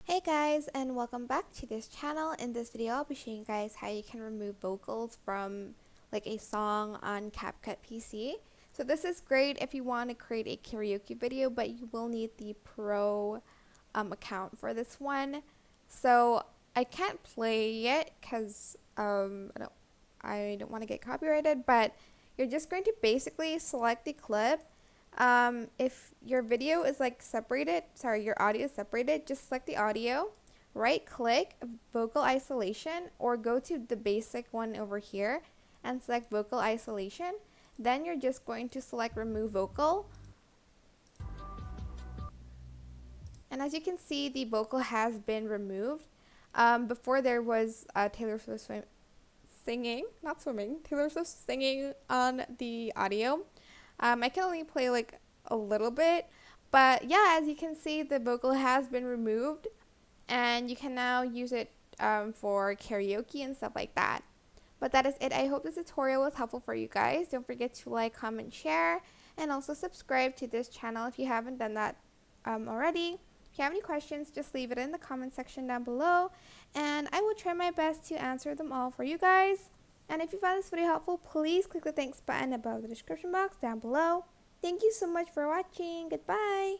Hey guys, and welcome back to this channel. In this video I'll be showing you guys how you can remove vocals from like a song on CapCut PC. So this is great if you want to create a karaoke video, but you will need the pro account for this one. So I can't play it because I don't want to get copyrighted, but you're just going to basically select the clip. If your video is like your audio is separated, just select the audio, right click vocal isolation, or go to the basic one over here and select vocal isolation. Then you're just going to select remove vocal. And as you can see, the vocal has been removed. Before there was Taylor Swift singing, not swimming, Taylor Swift singing on the audio. I can only play like a little bit, but yeah, as you can see, the vocal has been removed, and you can now use it for karaoke and stuff like that. But that is it. I hope this tutorial was helpful for you guys. Don't forget to like, comment, share, and also subscribe to this channel if you haven't done that already. If you have any questions, just leave it in the comment section down below, and I will try my best to answer them all for you guys. And if you found this video helpful, please click the thanks button above the description box down below. Thank you so much for watching. Goodbye.